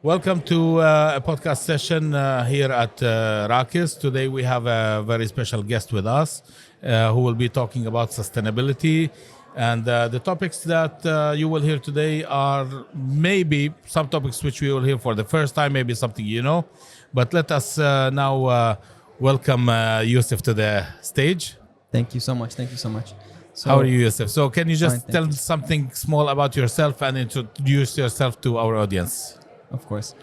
Welcome to a podcast session here at RAKIS. Today we have a very special guest with us who will be talking about sustainability. And the topics that you will hear today are maybe some topics which we will hear for the first time, maybe something you know. But let us now welcome Youssef to the stage. Thank you so much. So, how are you, Youssef? So can you just fine, tell something small about yourself and introduce yourself to our audience? Of course.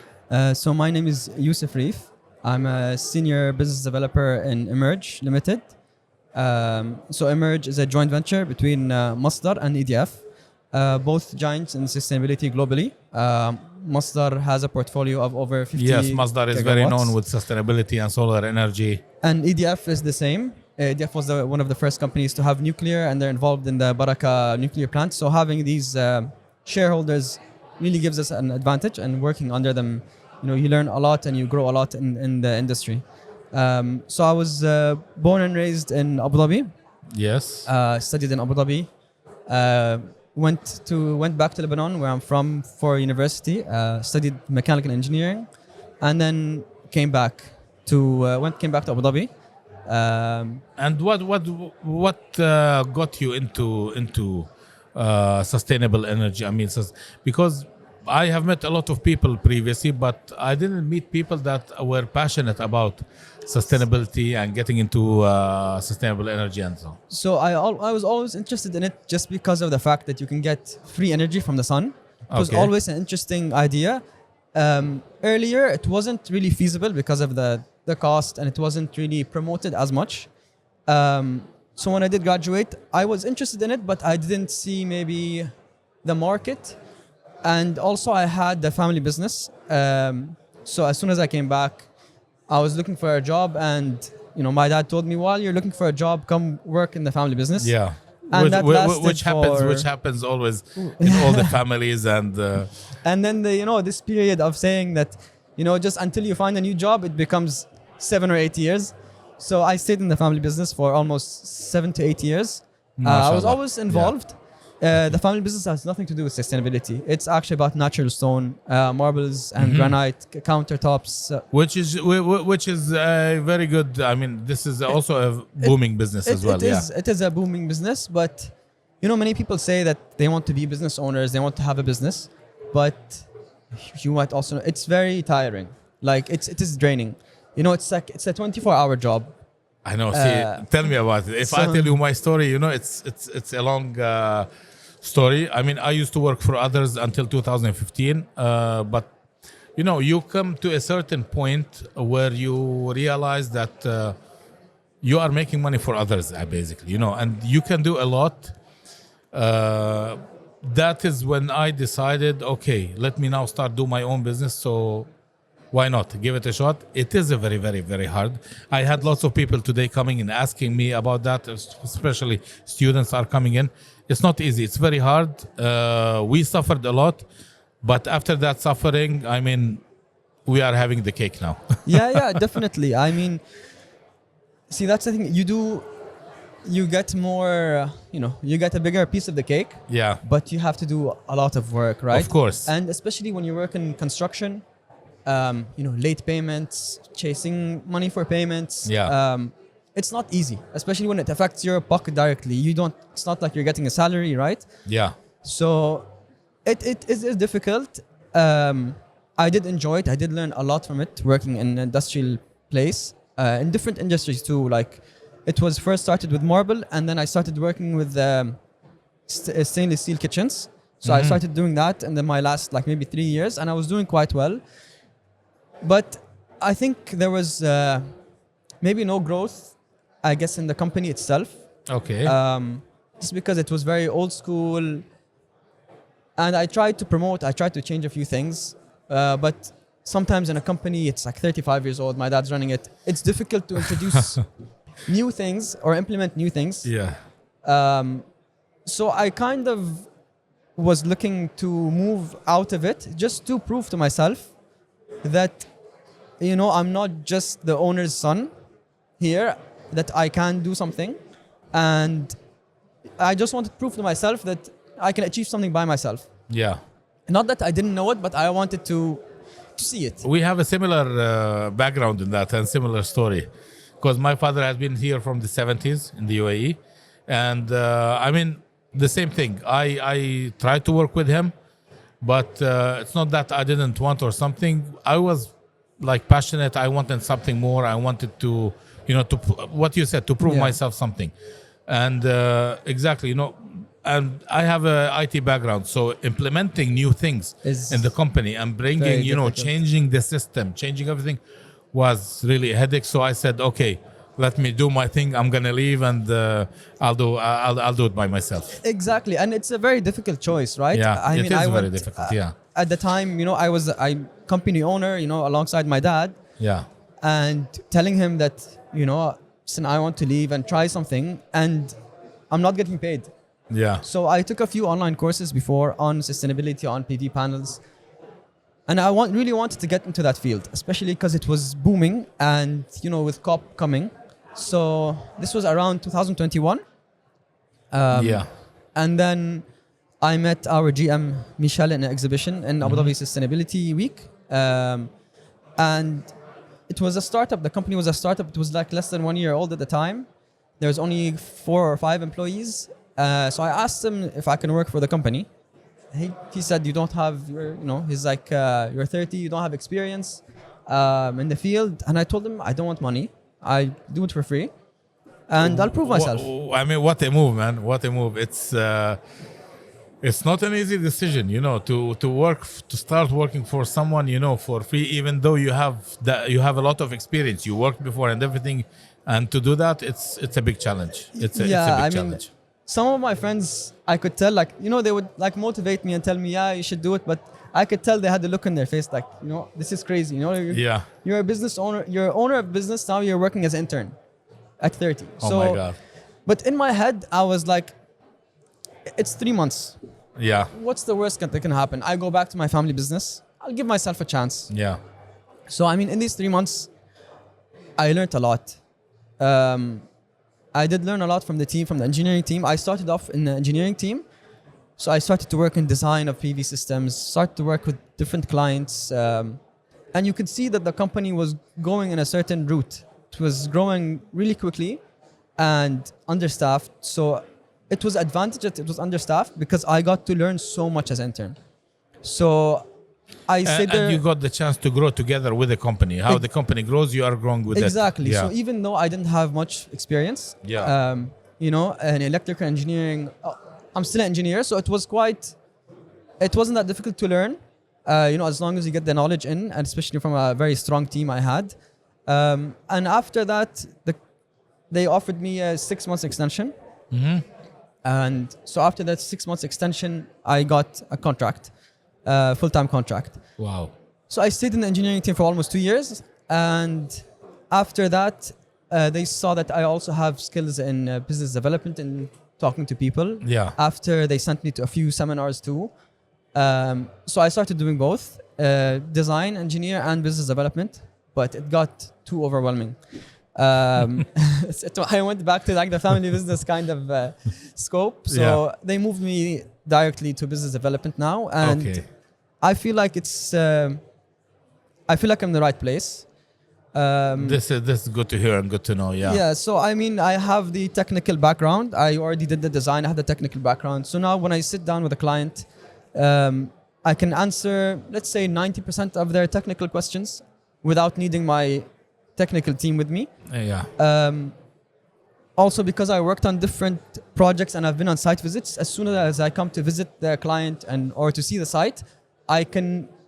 So my name is Youssef Rif. I'm a senior business developer in Emerge Limited. So Emerge is a joint venture between Masdar and EDF, both giants in sustainability globally. Masdar has a portfolio of over 50 Yes, Masdar is very gigawatts. known with sustainability and solar energy. And EDF is the same. EDF was one of the first companies to have nuclear, and they're involved in the Baraka nuclear plant. So having these shareholders really gives us an advantage, and working under them, you learn a lot and you grow a lot in the industry. So I was born and raised in Abu Dhabi. Yes. Studied in Abu Dhabi. Went back to Lebanon, where I'm from, for university. Studied mechanical engineering, and then came back to Abu Dhabi. And what got you into sustainable energy? I mean, because I have met a lot of people previously, but I didn't meet people that were passionate about sustainability and getting into sustainable energy and so on. So I was always interested in it just because of the fact that you can get free energy from the sun. It was always an interesting idea. Earlier, it wasn't really feasible because of the cost, and it wasn't really promoted as much. So when I did graduate, I was interested in it, but I didn't see maybe the market. And also I had the family business. So as soon as I came back, I was looking for a job, and my dad told me, while you're looking for a job, come work in the family business. Yeah. And which happens always in all the families. And then this period of saying that, just until you find a new job, it becomes 7 or 8 years. So I stayed in the family business for almost 7 to 8 years. I was always involved. Yeah. The family business has nothing to do with sustainability. It's actually about natural stone, marbles and granite, countertops. Which is very good. I mean, this is also a booming business as well. It is a booming business, but many people say that they want to be business owners, they want to have a business, but you might also know it's very tiring. Like it is draining. It's a 24-hour job. I know. Tell me about it. If I tell you my story, it's a long story. I mean, I used to work for others until 2015, but you come to a certain point where you realize that you are making money for others, basically, and you can do a lot. That is when I decided, okay, let me now start do my own business. So why not give it a shot? It is a very, very, very hard. I had lots of people today coming and asking me about that, especially students are coming in. It's not easy. It's very hard. We suffered a lot, but after that suffering, I mean, we are having the cake now. Yeah, definitely. I mean, see, that's the thing. You get more, you get a bigger piece of the cake. Yeah. But you have to do a lot of work, right? Of course. And especially when you work in construction, late payments, chasing money for payments. Yeah. It's not easy, especially when it affects your pocket directly. It's not like you're getting a salary, right? Yeah. So it is difficult. I did enjoy it. I did learn a lot from it, working in an industrial place, in different industries too. Like it was first started with marble, and then I started working with stainless steel kitchens. So I started doing that in my last maybe 3 years, and I was doing quite well. But I think there was maybe no growth, I guess, in the company itself. Okay. Just because it was very old school. And I tried to change a few things. But sometimes in a company, it's like 35 years old, my dad's running it. It's difficult to introduce new things or implement new things. Yeah. So I kind of was looking to move out of it, just to prove to myself that I'm not just the owner's son here, that I can do something. And I just wanted to prove to myself that I can achieve something by myself. Yeah. Not that I didn't know it, but I wanted to to see it. We have a similar background in that and similar story, because my father has been here from the 70s in the UAE, and I mean the same thing. I tried to work with him, but it's not that I didn't want or something. I was like passionate. I wanted something more. I wanted to, what you said, to prove myself something, and exactly, and I have a IT background, so implementing new things in the company and bringing, changing the system, changing everything was really a headache. So I said, okay, let me do my thing. I'm gonna leave, and I'll do it by myself. Exactly, and it's a very difficult choice, right? Yeah, I it mean, is very difficult. At the time, I was a company owner, alongside my dad. Yeah. And telling him that, listen, I want to leave and try something, and I'm not getting paid. Yeah. So I took a few online courses before on sustainability, on PV panels, and I really wanted to get into that field, especially because it was booming, and with COP coming. So this was around 2021. And then I met our GM Michel in an exhibition in Abu Dhabi Sustainability Week, and it was a startup. The company was a startup. It was like less than 1 year old at the time. There was only 4 or 5 employees. So I asked him if I can work for the company. He said, you don't have he's like, you're 30, you don't have experience in the field. And I told him, I don't want money. I do it for free, and I'll prove myself. I mean, what a move, man. What a move. It's not an easy decision, to start working for someone, for free, even though you have a lot of experience. You worked before and everything. And to do that, it's a big challenge. It's a big challenge. Some of my friends, I could tell, they would motivate me and tell me, yeah, you should do it. But I could tell they had a look in their face, this is crazy. You're a business owner. You're an owner of business. Now you're working as an intern at 30. Oh my God. But in my head, I was like, it's 3 months. Yeah. What's the worst that can happen? I go back to my family business. I'll give myself a chance. Yeah. So, I mean, in these 3 months, I learned a lot. I did learn a lot from the team, from the engineering team. I started off in the engineering team. So I started to work in design of PV systems, started to work with different clients. And you could see that the company was going in a certain route. It was growing really quickly and understaffed. So it was advantage that it was understaffed, because I got to learn so much as intern. So I said and you got the chance to grow together with the company. How the company grows, you are growing with it. Exactly. So even though I didn't have much experience, in electrical engineering, I'm still an engineer. So it wasn't that difficult to learn, as long as you get the knowledge in, and especially from a very strong team I had. And after that, they offered me a 6 months extension. Mm-hmm. And so after that 6 months extension, I got a contract. Full-time contract. Wow. So I stayed in the engineering team for almost 2 years, and after that they saw that I also have skills in business development and talking to people. Yeah. After they sent me to a few seminars too. So I started doing both design, engineer, and business development, but it got too overwhelming. I went back to the family business kind of scope. So they moved me directly to business development now, and I feel like I'm in the right place. This is good to hear and good to know. Yeah. So I mean, I have the technical background. I already did the design. I had the technical background. So now when I sit down with a client, I can answer, let's say, 90% of their technical questions without needing my technical team with me. Also, because I worked on different projects and I've been on site visits, as soon as I come to visit the client or to see the site,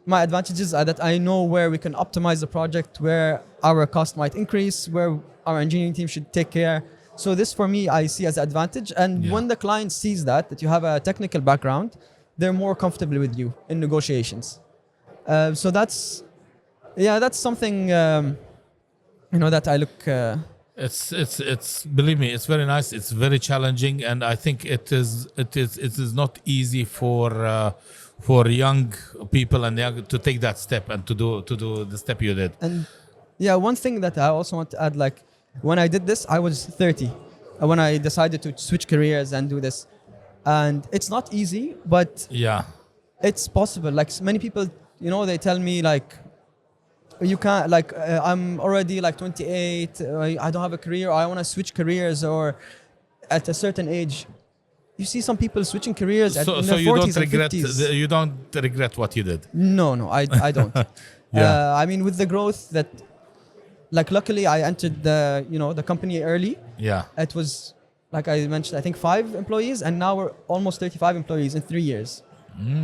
my advantages are that I know where we can optimize the project, where our cost might increase, where our engineering team should take care. So this, for me, I see as an advantage. And when the client sees that you have a technical background, they're more comfortable with you in negotiations. So that's something that I look. It's believe me, it's very nice. It's very challenging, and I think it is not easy for young people and to take that step and to do the step you did. And one thing that I also want to add, when I did this, I was 30 when I decided to switch careers and do this, and it's not easy, but it's possible. Many people, they tell me You can't I'm already like 28. I don't have a career. I want to switch careers, or at a certain age. You see some people switching careers in their 40s and 50s. You don't regret what you did. No, I don't. Yeah. I mean, with the growth that, like, luckily I entered the company early. Yeah. It was, like I mentioned, I think 5 employees, and now we're almost 35 employees in 3 years.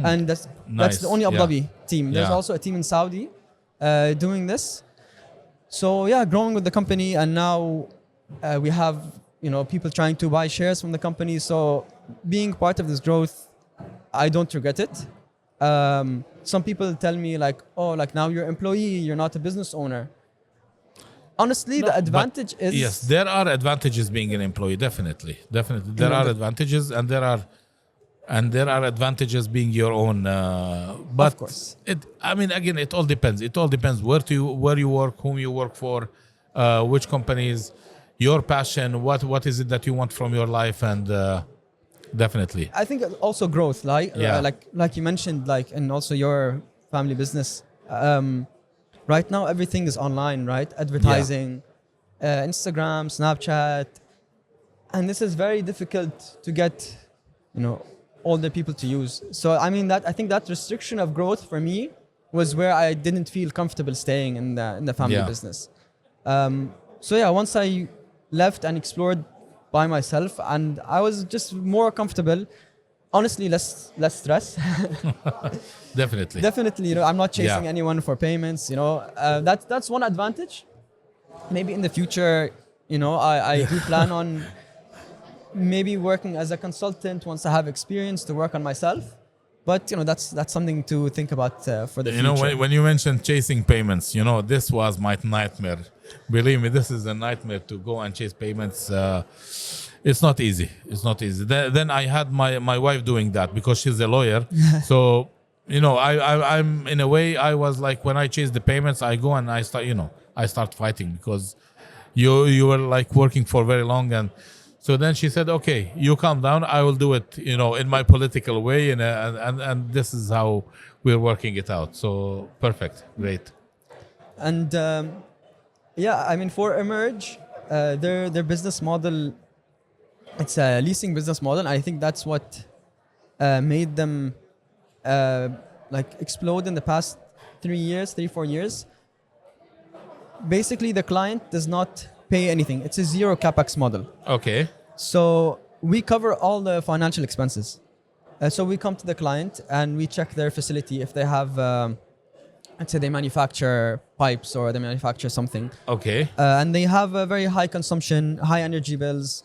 And that's the only Abu Dhabi team. There's also a team in Saudi doing this. So yeah, growing with the company, and now we have people trying to buy shares from the company. So being part of this growth, I don't regret it. Some people tell me like, oh, like now you're an employee, you're not a business owner. Honestly, the advantage is... Yes, there are advantages being an employee, definitely. There are advantages, and there are advantages being your own. But of course. Again, it all depends. It all depends where you work, whom you work for, which companies, your passion, what is it that you want from your life, and definitely. I think also growth, like you mentioned, like, and also your family business. Right now, everything is online, right? Advertising, Instagram, Snapchat, and this is very difficult to get, older people to use. So I think that restriction of growth for me was where I didn't feel comfortable staying in the family business. So yeah, once I left and explored by myself, and I was just more comfortable. Honestly, less stress. Definitely. I'm not chasing anyone for payments. That's one advantage. Maybe in the future, I do plan on maybe working as a consultant once I have experience to work on myself. But that's something to think about for the future. When you mentioned chasing payments, this was my nightmare. Believe me, this is a nightmare to go and chase payments. It's not easy. Then I had my wife doing that because she's a lawyer. So I'm in a way, I was like, when I chase the payments, I go and I start fighting because you were like working for very long. And so then she said, okay, you calm down. I will do it, in my political way. And this is how we're working it out. So perfect. Great. And for Emerge, their business model, it's a leasing business model. I think that's what made them explode in the past 3-4 years. Basically, the client does not pay anything. It's a zero capex model. Okay. So we cover all the financial expenses. So we come to the client and we check their facility. If they have, let's say they manufacture pipes or they manufacture something. Okay. And they have a very high consumption, high energy bills.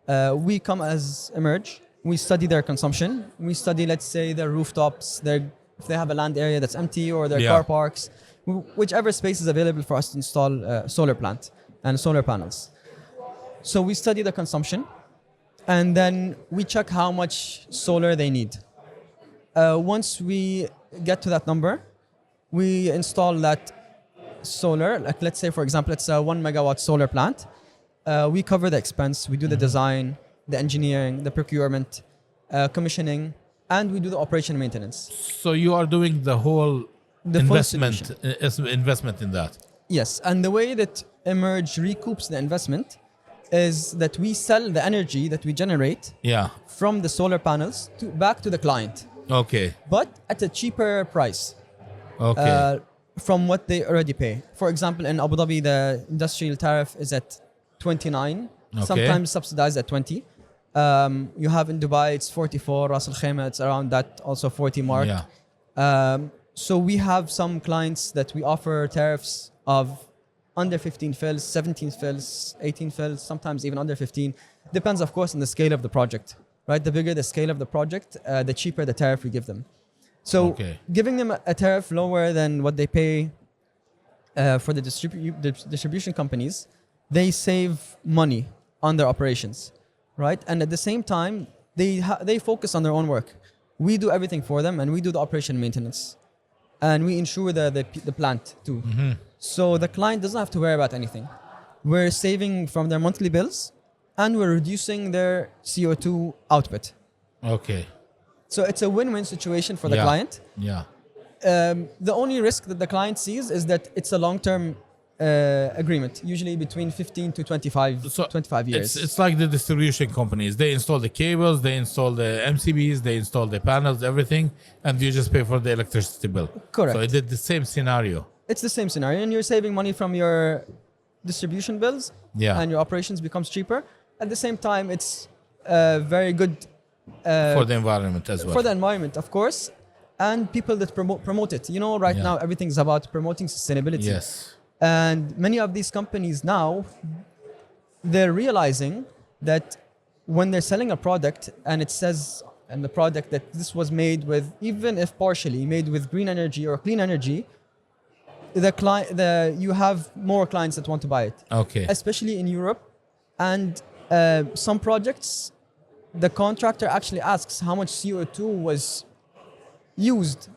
We come as Emerge. We study their consumption. We study, let's say, their rooftops, if they have a land area that's empty, or their car parks, whichever space is available for us to install a solar plant and solar panels. So we study the consumption, and then we check how much solar they need. Once we get to that number, we install that solar. Like, let's say, for example, it's a 1 megawatt solar plant. We cover the expense. We do the design, the engineering, the procurement, commissioning, and we do the operation maintenance. So you are doing the whole investment in that. Yes, and the way that Emerge recoups the investment is that we sell the energy that we generate from the solar panels back to the client. Okay. But at a cheaper price. Okay. From what they already pay. For example, in Abu Dhabi, the industrial tariff is at 29, sometimes subsidized at 20. You have in Dubai, it's 44, Ras Al Khaimah, it's around that also 40 mark. Yeah. So we have some clients that we offer tariffs of under 15 fills, 17 fills, 18 fills, sometimes even under 15. Depends, of course, on the scale of the project, right? The bigger the scale of the project, the cheaper the tariff we give them. So giving them a tariff lower than what they pay for the distribution companies, they save money on their operations, right? And at the same time, they focus on their own work. We do everything for them, and we do the operation maintenance. And we insure the plant too. Mm-hmm. So the client doesn't have to worry about anything. We're saving from their monthly bills, and we're reducing their CO2 output. Okay. So it's a win-win situation for the client. Yeah. The only risk that the client sees is that it's a long-term agreement, usually between 15 to 25 years. It's like the distribution companies. They install the cables, they install the MCBs, they install the panels, everything, and you just pay for the electricity bill. Correct. So it did the same scenario. It's the same scenario, and you're saving money from your distribution bills, and your operations becomes cheaper. At the same time, it's very good for the environment as well. For the environment, of course, and people that promote it. You know, right now everything's about promoting sustainability. Yes. And many of these companies now, they're realizing that when they're selling a product and it says in the product that this was made with, even if partially made with green energy or clean energy, you have more clients that want to buy it. Okay. Especially in Europe. And some projects, the contractor actually asks how much CO2 was used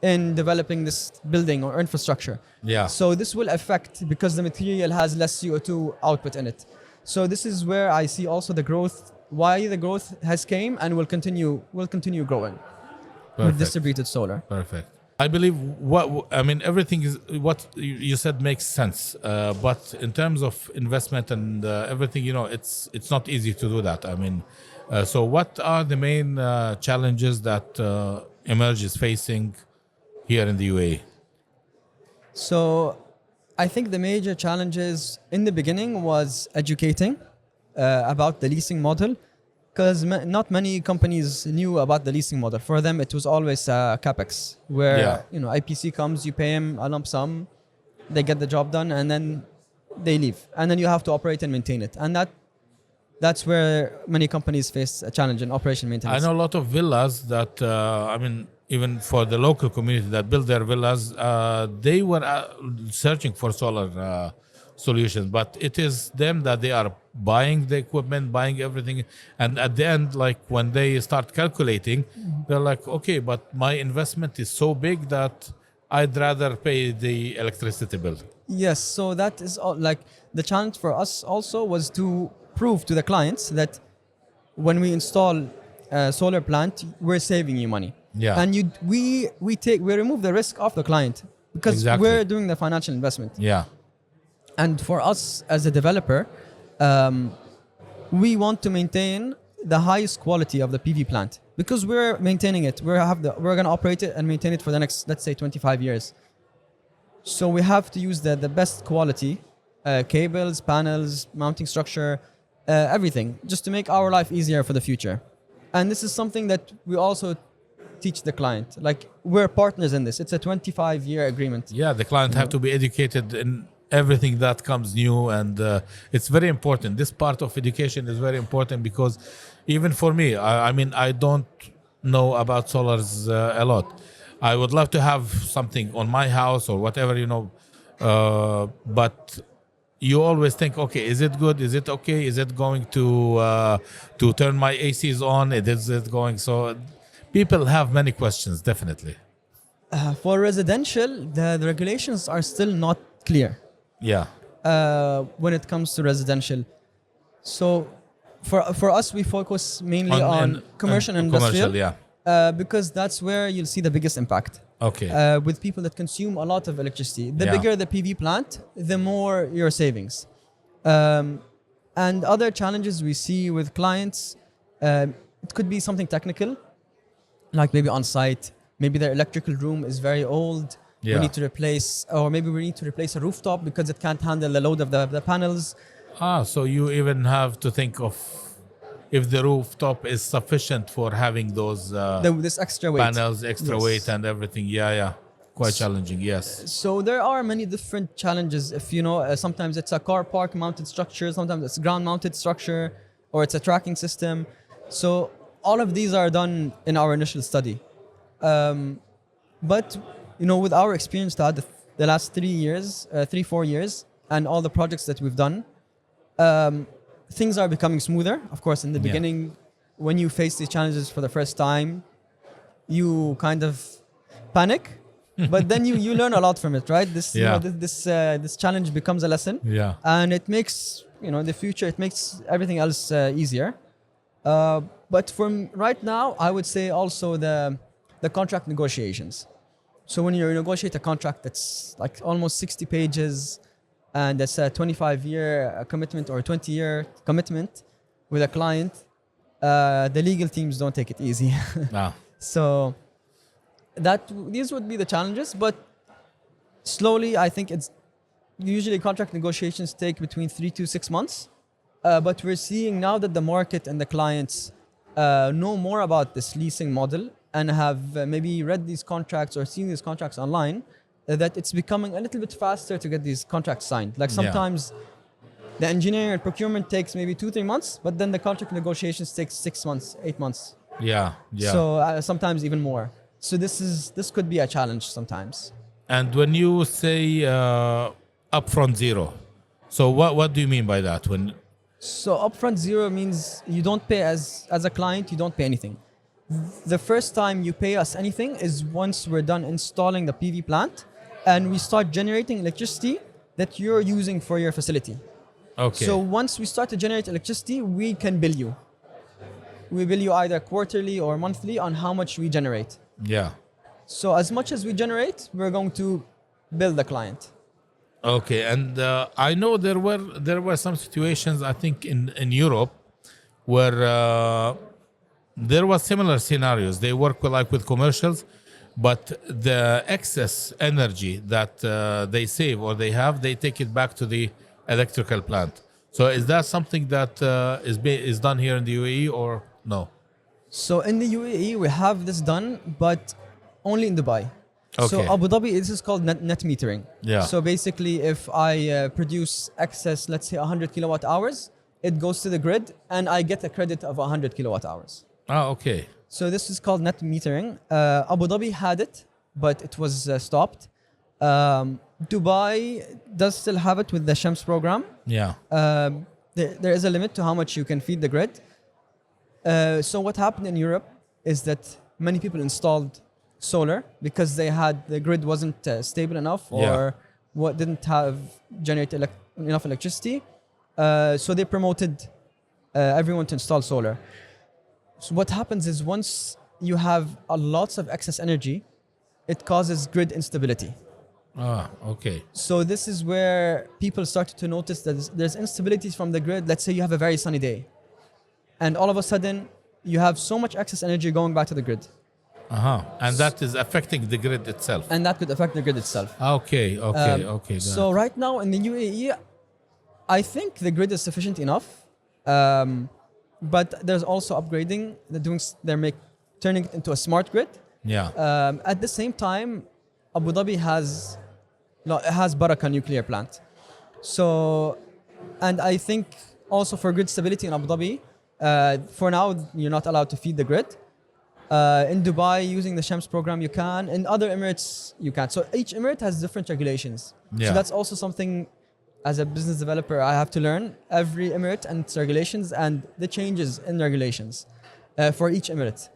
in developing this building or infrastructure. Yeah. So this will affect because the material has less CO2 output in it. So this is where I see also the growth, why the growth has came and will continue growing. Perfect. With distributed solar. Perfect. I believe everything is what you said makes sense. But in terms of investment and everything, it's not easy to do that. So what are the main challenges that Emerge is facing here in the UAE? So I think the major challenges in the beginning was educating about the leasing model, because not many companies knew about the leasing model. For them, it was always capex, where IPC comes, you pay them a lump sum, they get the job done, and then they leave, and then you have to operate and maintain it, and that's where many companies face a challenge in operation maintenance. I know a lot of villas that even for the local community that build their villas, they were searching for solar solutions, but it is them that they are buying the equipment, buying everything, and at the end, like when they start calculating, they're like, okay, but my investment is so big that I'd rather pay the electricity bill. Yes, so that is like the challenge for us also was to prove to the clients that when we install a solar plant, we're saving you money. Yeah. And we remove the risk of the client because we're doing the financial investment. Yeah. And for us as a developer, we want to maintain the highest quality of the PV plant because we're maintaining it. We're going to operate it and maintain it for the next, let's say, 25 years. So we have to use the best quality cables, panels, mounting structure, everything, just to make our life easier for the future. And this is something that we also teach the client. Like, we're partners in this. It's a 25-year agreement. Yeah, the client have to be educated in everything that comes new, and it's very important. This part of education is very important because even for me, I don't know about solars a lot. I would love to have something on my house or whatever, but you always think, okay, is it good? Is it okay? Is it going to turn my ACs on? Is it going? So people have many questions, definitely. For residential, the regulations are still not clear. Yeah. When it comes to residential. So for us, we focus mainly on commercial and industrial. Commercial, yeah. Because that's where you'll see the biggest impact. Okay. With people that consume a lot of electricity. The bigger the PV plant, the more your savings. And other challenges we see with clients, it could be something technical, like maybe on site, maybe their electrical room is very old. Yeah. We need to replace, or maybe we need to replace a rooftop because it can't handle the load of the panels. So you even have to think of if the rooftop is sufficient for having those this extra weight. panels, extra weight and everything. Yeah. Quite challenging, yes. So there are many different challenges. If sometimes it's a car park mounted structure, sometimes it's ground mounted structure, or it's a tracking system. So all of these are done in our initial study. But with our experience throughout the last 4 years, and all the projects that we've done, things are becoming smoother. Of course, in the beginning, when you face these challenges for the first time, you kind of panic, but then you learn a lot from it, right? This challenge becomes a lesson, and it makes the future. It makes everything else easier. But from right now, I would say also the contract negotiations. So when you negotiate a contract that's like almost 60 pages and that's a 25-year commitment or 20-year commitment with a client, the legal teams don't take it easy. No. So these would be the challenges, but slowly I think it's usually contract negotiations take between 3 to 6 months. But we're seeing now that the market and the clients know more about this leasing model and have maybe read these contracts or seen these contracts online, that it's becoming a little bit faster to get these contracts signed. Like sometimes the engineering and procurement takes maybe 2-3 months, but then the contract negotiations takes 6 months, 8 months. Yeah. So sometimes even more. So this could be a challenge sometimes. And when you say upfront zero, so what do you mean by that? So upfront zero means you don't pay as a client, you don't pay anything. The first time you pay us anything is once we're done installing the PV plant and we start generating electricity that you're using for your facility. Okay. So once we start to generate electricity, we can bill you. We bill you either quarterly or monthly on how much we generate. Yeah. So as much as we generate, we're going to bill the client. Okay, and I know there were some situations, I think in Europe, where there was similar scenarios. They work with commercials, but the excess energy that they save or they take it back to the electrical plant. So is that something that is done here in the UAE or no? So in the UAE, we have this done, but only in Dubai. Okay. So Abu Dhabi, this is called net metering. Yeah. So basically, if I produce excess, let's say 100 kilowatt hours, it goes to the grid and I get a credit of 100 kilowatt hours. Ah, okay. So this is called net metering. Abu Dhabi had it, but it was stopped. Dubai does still have it with the Shams program. Yeah. There is a limit to how much you can feed the grid. So what happened in Europe is that many people installed solar because the grid wasn't stable enough or didn't have enough electricity. So they promoted everyone to install solar. So what happens is once you have lots of excess energy, it causes grid instability. Ah, okay. So this is where people started to notice that there's instabilities from the grid. Let's say you have a very sunny day, and all of a sudden you have so much excess energy going back to the grid. And that is affecting the grid itself. And that could affect the grid itself. Okay. So right now in the UAE, I think the grid is sufficient enough, but there's also upgrading. They're turning it into a smart grid. Yeah. At the same time, Abu Dhabi has Baraka nuclear plant. So, and I think also for grid stability in Abu Dhabi, for now you're not allowed to feed the grid. In Dubai, using the Shams program, you can. In other emirates, you can. So each emirate has different regulations. Yeah. So that's also something, as a business developer, I have to learn every emirate and its regulations and the changes in regulations for each emirate.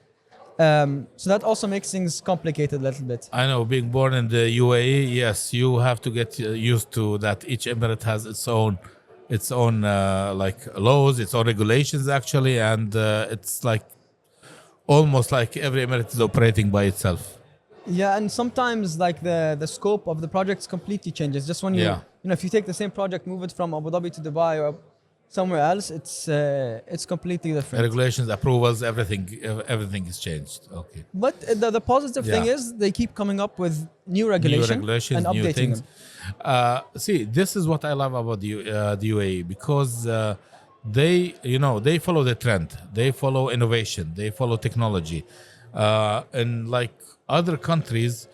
So that also makes things complicated a little bit. I know, being born in the UAE, yes, you have to get used to that. Each emirate has its own like laws, its own regulations actually, and it's like almost like every emirate is operating by itself. Yeah, and sometimes like the scope of the projects completely changes. Just when if you take the same project, move it from Abu Dhabi to Dubai or somewhere else, it's completely different. Regulations, approvals, everything is changed. Okay. But the positive thing is they keep coming up with new regulations and updating new things. them. See, this is what I love about the UAE because they follow the trend, they follow innovation, they follow technology. And like other countries,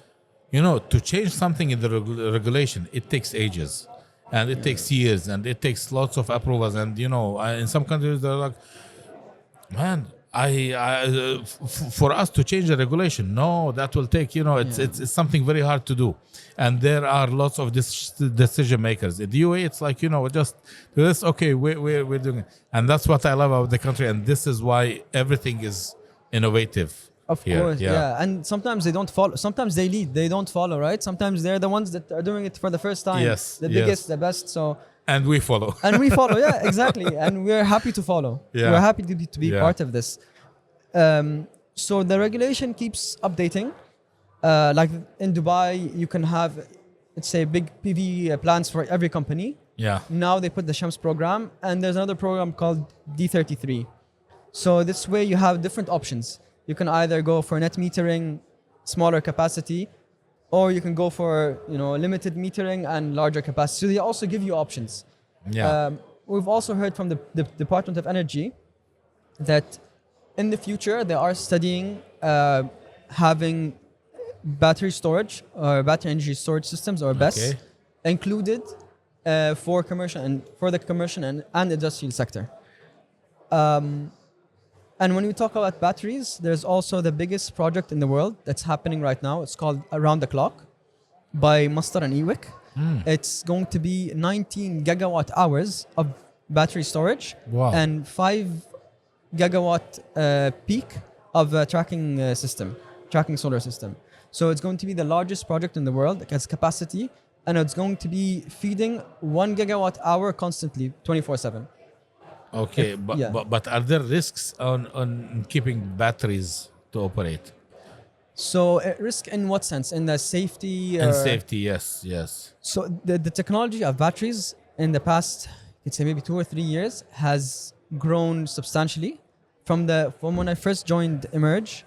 to change something in the regulation, it takes ages. And it takes years, and it takes lots of approvals. And in some countries they're like, man, for us to change the regulation, no, that will take, it's something very hard to do. And there are lots of decision makers. In the UAE, it's like, just do this. Okay, we're doing it, and that's what I love about the country. And this is why everything is innovative. Of course, yeah. And sometimes they don't follow. Sometimes they lead. They don't follow, right? Sometimes they're the ones that are doing it for the first time. Yes. The biggest, the best. So. And we follow. Yeah, exactly. And we're happy to follow. Yeah. We're happy to be part of this. So the regulation keeps updating. Like in Dubai, you can have, let's say, big PV plants for every company. Yeah. Now they put the Shams program, and there's another program called D33. So this way you have different options. You can either go for net metering, smaller capacity, or you can go for limited metering and larger capacity. So they also give you options. Yeah. We've also heard from the Department of Energy that in the future they are studying having battery storage or battery energy storage systems, or BESS, included for the commercial and industrial sector. And when we talk about batteries, there's also the biggest project in the world that's happening right now. It's called Around the Clock by Masdar and EWIC. It's going to be 19 gigawatt hours of battery storage. Wow. And 5 gigawatt peak of tracking solar system. So it's going to be the largest project in the world. It has capacity, and it's going to be feeding 1 gigawatt hour constantly, 24/7. Okay, but are there risks on keeping batteries to operate? So risk in what sense? In the safety? And safety, yes. So the technology of batteries in the past, let's say maybe 2 or 3 years, has grown substantially. From when I first joined Emerge,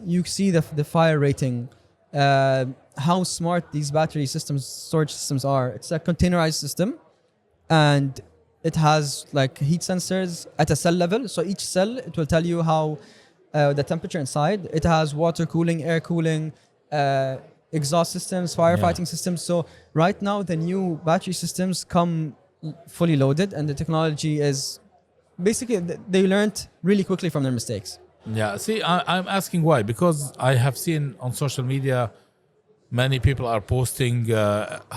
you see the fire rating, how smart these battery storage systems are. It's a containerized system, and it has like heat sensors at a cell level. So each cell, it will tell you how the temperature inside. It has water cooling, air cooling, exhaust systems, firefighting systems. So right now, the new battery systems come fully loaded, and the technology is basically, they learned really quickly from their mistakes. Yeah, see, I'm asking why. Because I have seen on social media, many people are posting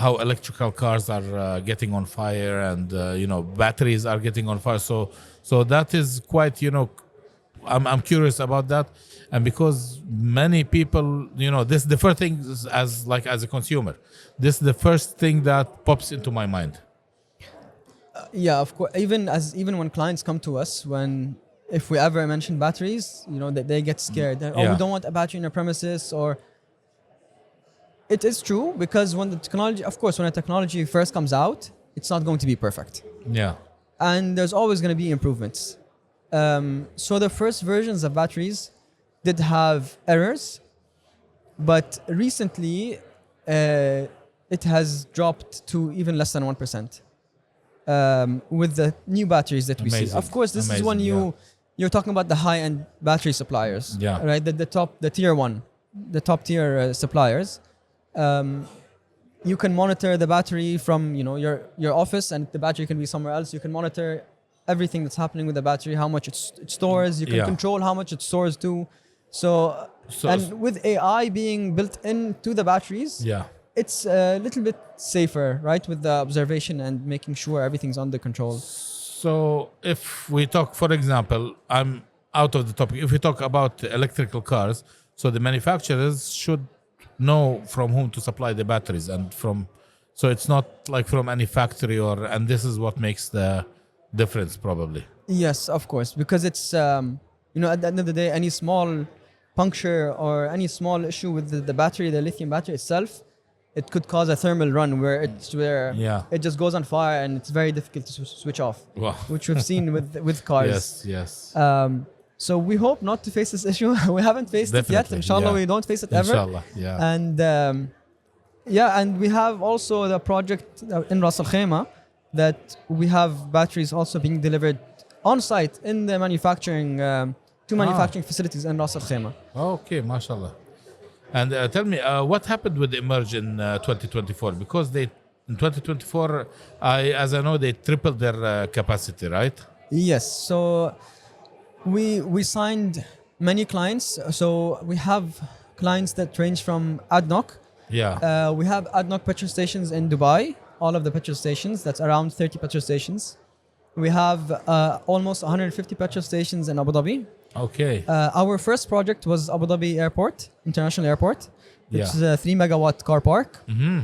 how electrical cars are getting on fire, and batteries are getting on fire. So that is quite, I'm curious about that, and because many people, this is the first thing as a consumer. This is the first thing that pops into my mind. Yeah, of course. Even when clients come to us, if we ever mention batteries, they get scared. We don't want a battery in our premises, or. It is true, because when the technology first comes out, it's not going to be perfect. Yeah. And there's always going to be improvements. So the first versions of batteries did have errors, but recently it has dropped to even less than 1% with the new batteries that we see. Of course, this is when you're talking about the high-end battery suppliers, right? The tier one, the top tier suppliers. You can monitor the battery from your office, and the battery can be somewhere else. You can monitor everything that's happening with the battery, how much it stores. You can control how much it stores too. So and with AI being built into the batteries, it's a little bit safer, right? With the observation and making sure everything's under control. So if we talk, for example, I'm out of the topic. If we talk about electrical cars, so the manufacturers should know from whom to supply the batteries, and so it's not like from any factory, and this is what makes the difference probably. Yes, of course, because it's at the end of the day, any small puncture or any small issue with the battery, the lithium battery itself, it could cause a thermal run where it just goes on fire, and it's very difficult to switch off. Wow. Which we've seen with cars. Yes. So we hope not to face this issue. We haven't faced it yet. Inshallah, we don't face it ever. Inshallah, yeah. And and we have also the project in Ras Al Khaimah that we have batteries also being delivered on site in the manufacturing manufacturing facilities in Ras Al Khaimah. Okay, mashallah. And tell me, what happened with Emerge in 2024? Because in 2024, as I know, they tripled their capacity, right? Yes. So we signed many clients. So we have clients that range from ADNOC. Yeah. We have ADNOC petrol stations in Dubai, all of the petrol stations. That's around 30 petrol stations. We have almost 150 petrol stations in Abu Dhabi. Okay. Our first project was Abu Dhabi Airport, International Airport. It's a 3 megawatt car park. Mm-hmm.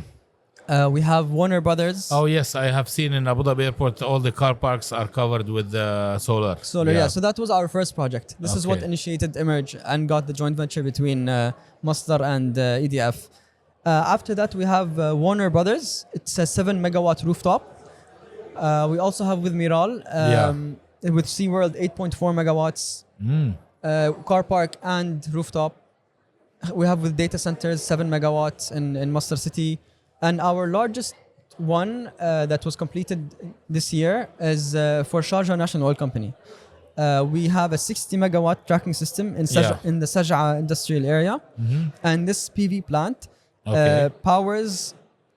We have Warner Brothers. Oh yes, I have seen in Abu Dhabi airport all the car parks are covered with solar. Solar, yeah. So that was our first project. This is what Okay. initiated Emerge and got the joint venture between Masdar and EDF. After that, we have Warner Brothers. It's a 7 megawatt rooftop. We also have with Miral, with SeaWorld, 8.4 megawatts, car park and rooftop. We have with data centers, 7 megawatts in Masdar City. And our largest one that was completed this year is for Sharjah National Oil Company. We have a 60 megawatt tracking system in the Saj'a industrial area. And this PV plant powers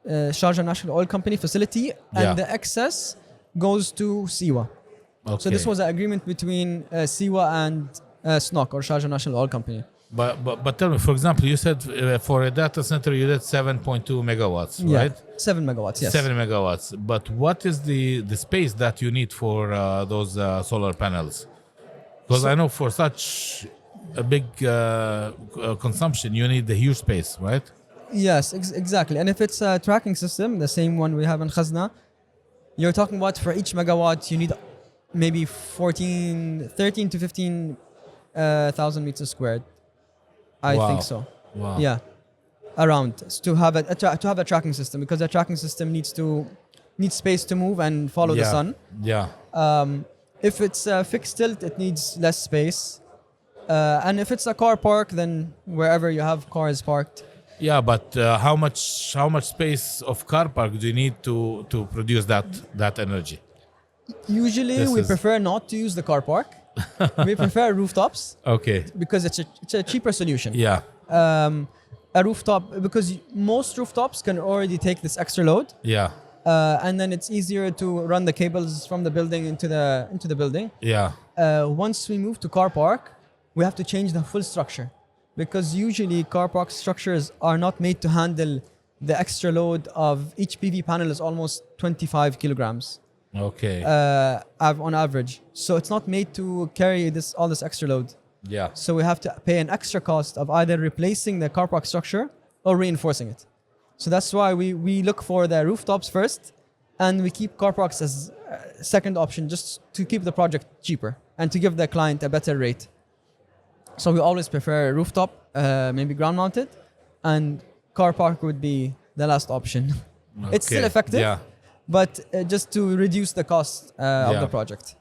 Sharjah National Oil Company facility, and the excess goes to Siwa. So this was an agreement between Siwa and SNOC, or Sharjah National Oil Company. But tell me, for example, you said for a data center you did 7.2 megawatts, right? 7 megawatts, yes. 7 megawatts. But what is the space that you need for those solar panels? Because I know for such a big consumption, you need the huge space, right? Yes, exactly. And if it's a tracking system, the same one we have in Khazna, you're talking about for each megawatt, you need maybe 13 to 15,000 meters squared. I think so. Wow. Yeah, around to have a tracking system, because the tracking system needs space to move and follow the sun. Yeah. If it's fixed tilt, it needs less space. And if it's a car park, then wherever you have cars parked. Yeah, but how much space of car park do you need to produce that energy? Usually, we prefer not to use the car park. We prefer rooftops. Okay. Because it's a cheaper solution. Yeah. A rooftop, because most rooftops can already take this extra load. Yeah. And then it's easier to run the cables from the building into the building. Yeah. Once we move to car park, we have to change the full structure, because usually car park structures are not made to handle the extra load of each PV panel is almost 25 kilograms. Okay. On average. So it's not made to carry all this extra load. Yeah. So we have to pay an extra cost of either replacing the car park structure or reinforcing it. So that's why we look for the rooftops first, and we keep car parks as second option, just to keep the project cheaper and to give the client a better rate. So we always prefer rooftop, maybe ground mounted, and car park would be the last option. Okay. It's still effective, but just to reduce the cost of the project.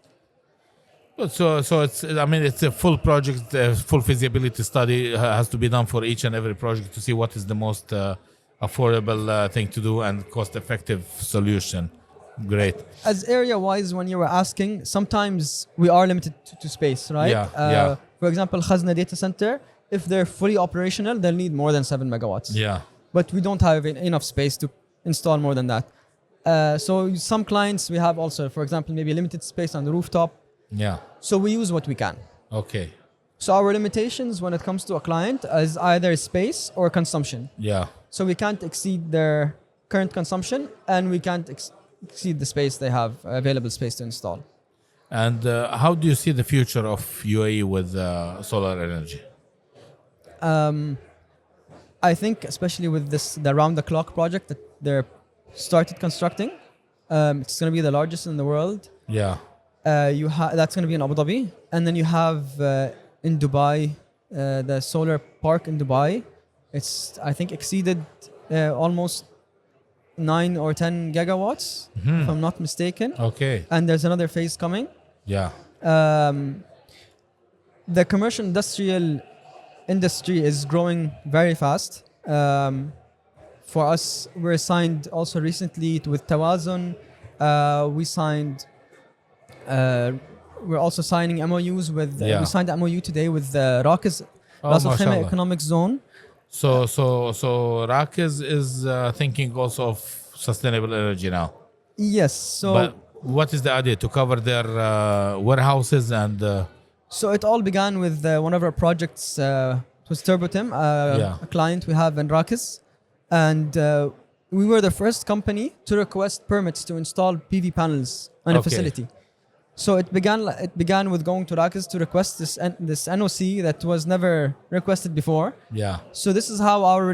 So it's a full project, full feasibility study has to be done for each and every project to see what is the most affordable thing to do and cost-effective solution. Great. As area-wise, when you were asking, sometimes we are limited to space, right? Yeah. For example, Khazna data center, if they're fully operational, they'll need more than 7 megawatts. Yeah. But we don't have enough space to install more than that. So some clients we have also, for example, maybe limited space on the rooftop. Yeah. So we use what we can. Okay. So our limitations when it comes to a client is either space or consumption. Yeah. So we can't exceed their current consumption, and we can't exceed the space they have, available space to install. And how do you see the future of UAE with solar energy? I think especially with the round-the-clock project that they're started constructing, it's going to be the largest in the world. Yeah. That's going to be in Abu Dhabi, and then you have in Dubai, the solar park in Dubai. It's, I think, exceeded almost 9 or 10 gigawatts, if I'm not mistaken. Okay. And there's another phase coming. Yeah. The commercial industrial industry is growing very fast. For us, we're signed also recently with Tawazun. We signed. We're also signing MOUs with. We signed an MOU today with RAKIS, Ras Al Khaimah Economic Zone. So RAKIS is thinking also of sustainable energy now. Yes. So. But what is the idea to cover their warehouses and? So it all began with one of our projects. It was TurboTim, a client we have in RAKIS, and we were the first company to request permits to install PV panels on a facility. So it began with going to RAKIS to request this NOC that was never requested before. Yeah. So this is how our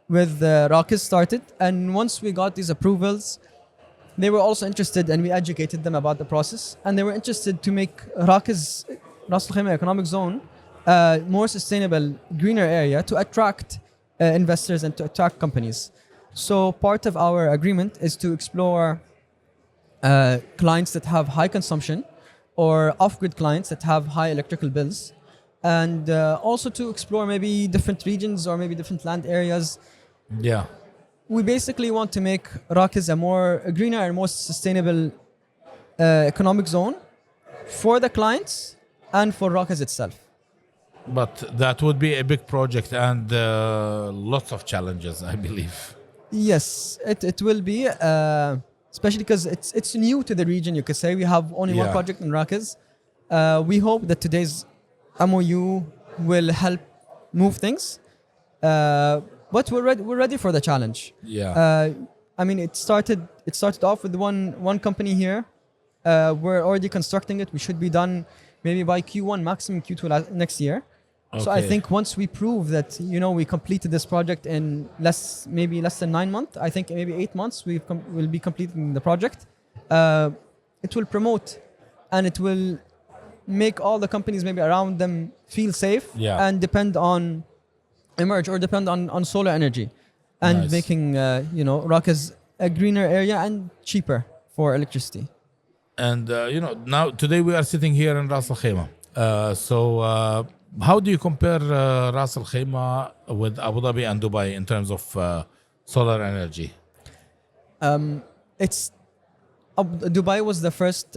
with RAKIS started. And once we got these approvals, they were also interested, and we educated them about the process. And they were interested to make RAKIS, Ras Al Khaimah Economic Zone, more sustainable, greener area to attract investors and to attract companies. So part of our agreement is to explore clients that have high consumption or off-grid clients that have high electrical bills, and also to explore maybe different regions or maybe different land areas. Yeah. We basically want to make RAKIS a greener and more sustainable economic zone for the clients and for RAKIS itself. But that would be a big project and lots of challenges, I believe. Yes, it will be, especially because it's new to the region, you could say. We have only one project in RAKIS. We hope that today's MOU will help move things. But we're ready for the challenge. Yeah. I mean, it started off with one company here. We're already constructing it. We should be done maybe by Q1, maximum Q2 next year. Okay. So I think once we prove that, we completed this project in maybe less than 9 months, I think maybe 8 months, we'll be completing the project. It will promote, and it will make all the companies maybe around them feel safe and depend on solar energy, and making RAKIS a greener area and cheaper for electricity. And now today we are sitting here in Ras Al Khaimah. How do you compare Ras Al Khaimah with Abu Dhabi and Dubai in terms of solar energy? Dubai was the first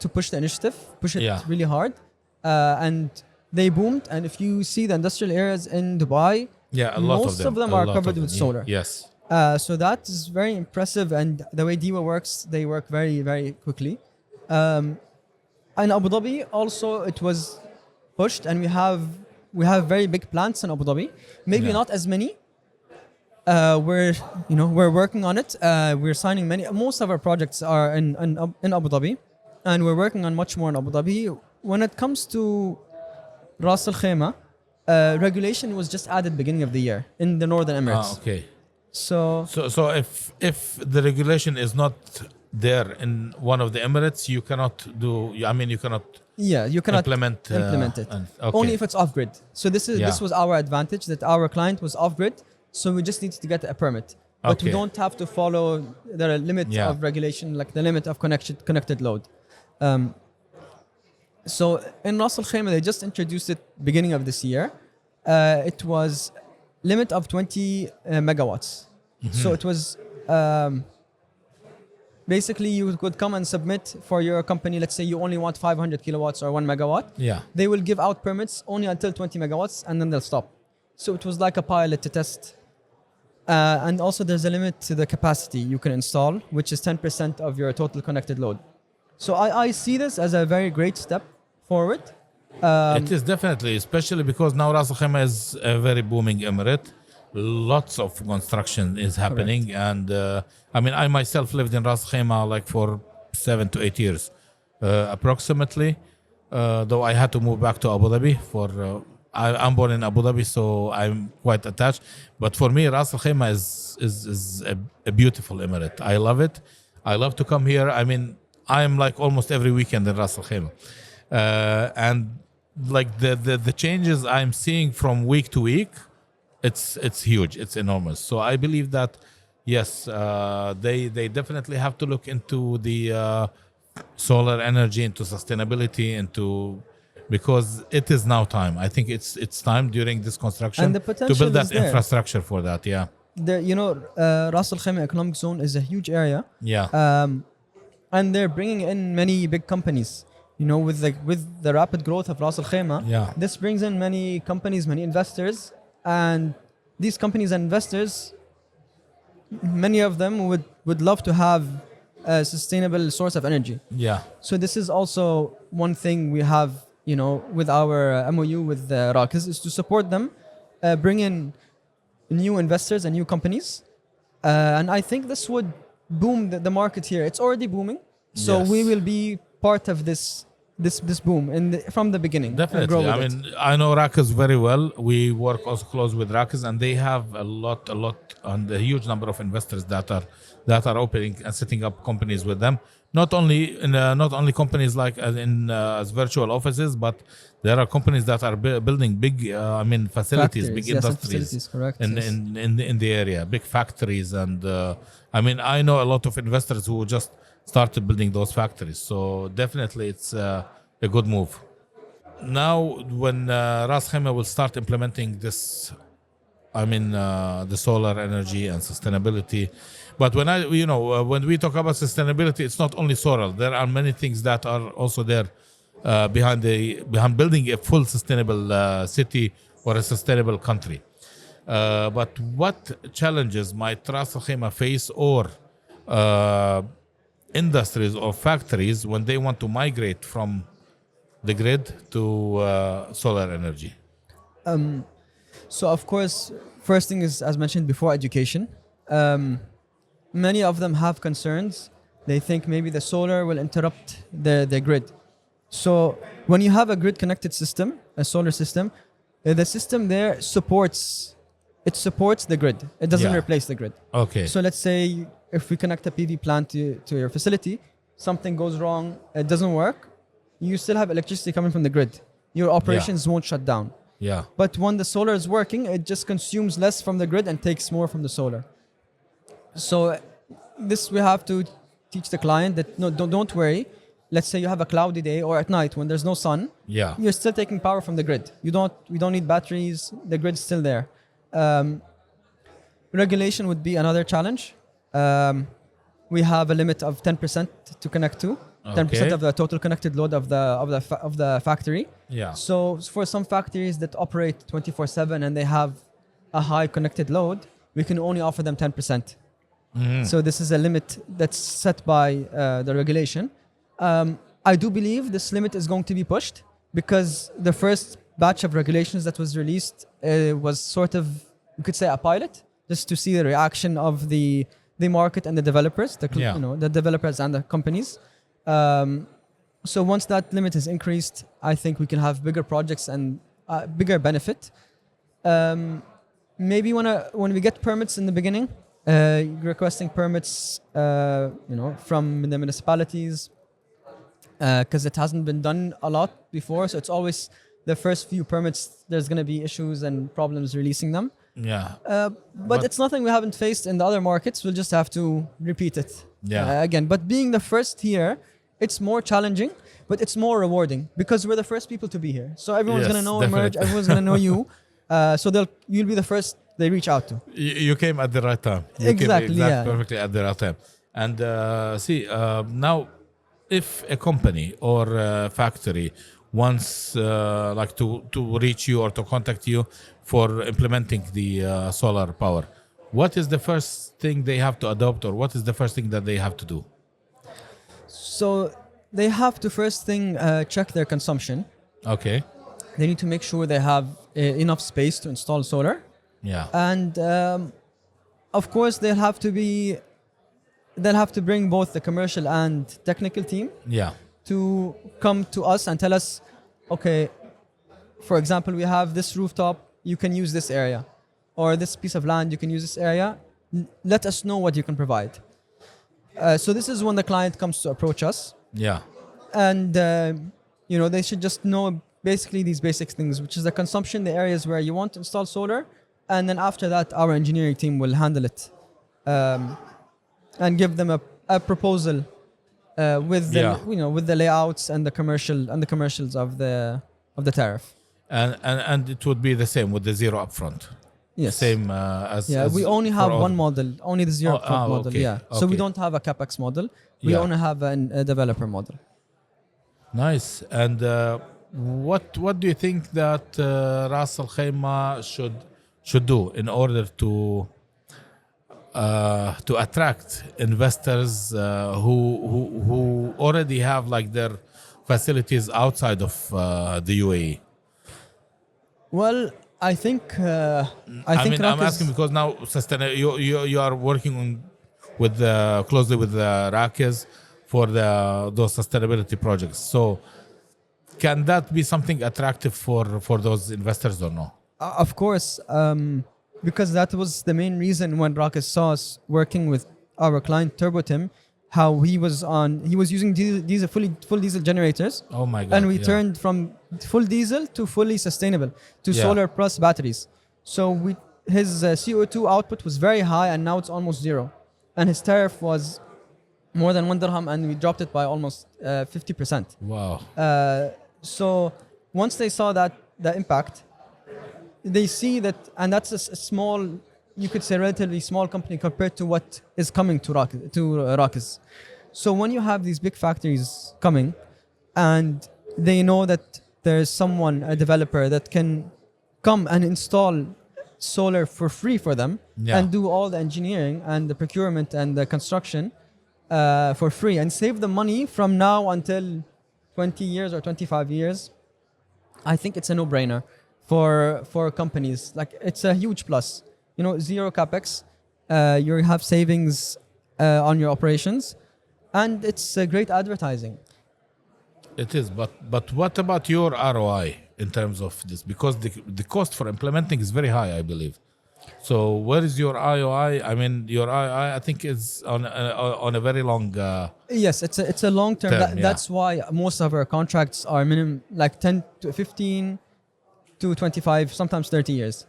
to push the initiative, push it really hard, and they boomed. And if you see the industrial areas in Dubai, most of them are covered with solar. Yes. So that is very impressive, and the way DEWA works, they work very, very quickly. In Abu Dhabi also it was pushed, and we have very big plants in Abu Dhabi. Maybe not as many. We're working on it. We're signing most of our projects are in Abu Dhabi, and we're working on much more in Abu Dhabi. When it comes to Ras Al Khaimah, regulation was just added beginning of the year in the Northern Emirates. Okay. So if the regulation is not there in one of the Emirates, you cannot you cannot implement it. Only if it's off-grid. So this was our advantage, that our client was off-grid, so we just needed to get a permit. But we don't have to follow the limit of regulation, like the limit of connected load. So in Ras Al Khaimah, they just introduced it beginning of this year. It was limit of 20 megawatts. Mm-hmm. So it was basically you could come and submit for your company. Let's say you only want 500 kilowatts or 1 megawatt. Yeah. They will give out permits only until 20 megawatts, and then they'll stop. So it was like a pilot to test. And also there's a limit to the capacity you can install, which is 10% of your total connected load. So I see this as a very great step forward. It is definitely, especially because now Ras Al Khaimah is a very booming emirate. Lots of construction is happening. Correct. And I myself lived in Ras Al Khaimah like for 7 to 8 years approximately, though I had to move back to Abu Dhabi I'm born in Abu Dhabi, so I'm quite attached. But for me, Ras Al Khaimah is a beautiful emirate. I love it. I love to come here. I'm like almost every weekend in Ras Al Khaimah. And like the changes I'm seeing from week to week, it's huge. It's enormous. So I believe that, yes, they definitely have to look into the solar energy, into sustainability, because it is now time. I think it's time during this construction to build that infrastructure for that. Yeah. Ras Al Khaimah Economic Zone is a huge area. Yeah. And they're bringing in many big companies. With the rapid growth of Ras Al Khaimah, this brings in many companies, many investors, and these companies and investors, many of them would love to have a sustainable source of energy. Yeah. So this is also one thing we have, with our MOU with RAKIS, is to support them, bring in new investors and new companies, and I think this would boom the market here. It's already booming, so we will be part of this this boom from the beginning. And grow Definitely. with I it. mean, I know RAKIS very well. We work also close with RAKIS, and they have a lot, and a huge number of investors that are opening and setting up companies with them. Not only companies like as virtual offices, but there are companies that are building big, facilities, big Factories, and industries facilities, correct, in, yes. in the area, big factories, and I know a lot of investors who just started building those factories. So definitely, it's a good move. Now, when Ras Khaimah will start implementing this, the solar energy and sustainability. But when we talk about sustainability, it's not only solar. There are many things that are also there behind building a full sustainable city or a sustainable country. But what challenges might Ras Al Khaimah face, or industries or factories, when they want to migrate from the grid to solar energy? So of course, first thing is, as mentioned before, education. Many of them have concerns. They think maybe the solar will interrupt the grid. So when you have a grid connected system, a solar system, the system there supports the grid. It doesn't Yeah. replace the grid. Okay. So let's say if we connect a PV plant to your facility, something goes wrong, it doesn't work, you still have electricity coming from the grid. Your operations won't shut down. Yeah. But when the solar is working, it just consumes less from the grid and takes more from the solar. So this we have to teach the client that no, don't worry. Let's say you have a cloudy day or at night when there's no sun. Yeah. You're still taking power from the grid. We don't need batteries. The grid's still there. Regulation would be another challenge. We have a limit of 10% to connect to. 10% of the total connected load of the factory. Yeah. So for some factories that operate 24/7 and they have a high connected load, we can only offer them 10%. So this is a limit that's set by the regulation. I do believe this limit is going to be pushed because the first batch of regulations that was released was sort of, you could say, a pilot, just to see the reaction of the market and the developers, the developers and the companies. So once that limit is increased, I think we can have bigger projects and bigger benefit. Maybe when we get permits in the beginning, requesting permits, from the municipalities, because it hasn't been done a lot before. So it's always the first few permits, there's going to be issues and problems releasing them. Yeah. But it's nothing we haven't faced in the other markets. We'll just have to repeat it again. But being the first here, it's more challenging, but it's more rewarding because we're the first people to be here. So everyone's going to know Emerge, everyone's going to know you. So you'll be the first they reach out to. You came at the right time. Exactly, perfectly at the right time. And now, if a company or a factory wants to reach you or to contact you for implementing the solar power, what is the first thing they have to adopt, or what is the first thing that they have to do? So they have to first thing check their consumption. Okay. They need to make sure they have enough space to install solar. Yeah. And of course they'll have to bring both the commercial and technical team. Yeah. To come to us and tell us, okay, for example, we have this rooftop, you can use this area, or this piece of land, you can use this area. Let us know what you can provide. So this is when the client comes to approach us. Yeah. And, they should just know basically these basic things, which is the consumption, the areas where you want to install solar. And then after that, our engineering team will handle it and give them a proposal with the layouts and the commercials of the tariff. And it would be the same with the zero upfront. Yes. Same as we only have one model, only the zero upfront model. Okay. Yeah. So we don't have a capex model. We only have a developer model. Nice. And what do you think that Ras Al Khaimah should do in order to attract investors who already have their facilities outside of the UAE? Well, I think I'm asking because now you are working closely with the RAKIS for those sustainability projects. So can that be something attractive for those investors or no? Of course, because that was the main reason when RAKIS saw us working with our client TurboTim, how he was using diesel full diesel generators. Oh my God! And we turned from full diesel to fully sustainable to solar plus batteries. So his CO2 output was very high, and now it's almost zero. And his tariff was more than 1 dirham, and we dropped it by almost 50%. Wow! So once they saw the impact, they see that, and that's a small, you could say relatively small company compared to what is coming to RAKIS. So when you have these big factories coming, and they know that there's someone, a developer, that can come and install solar for free for them and do all the engineering and the procurement and the construction for free and save the money from now until 20 years or 25 years, I think it's a no-brainer for companies. Like, it's a huge plus. Zero capex, you have savings on your operations, and it's great advertising. It is, but what about your ROI in terms of this? Because the cost for implementing is very high, I believe. So where is your ROI? I mean, your ROI, I think, is on a very long. Yes, it's a long term. That's why most of our contracts are minimum, like 10 to 15 to 25, sometimes 30 years.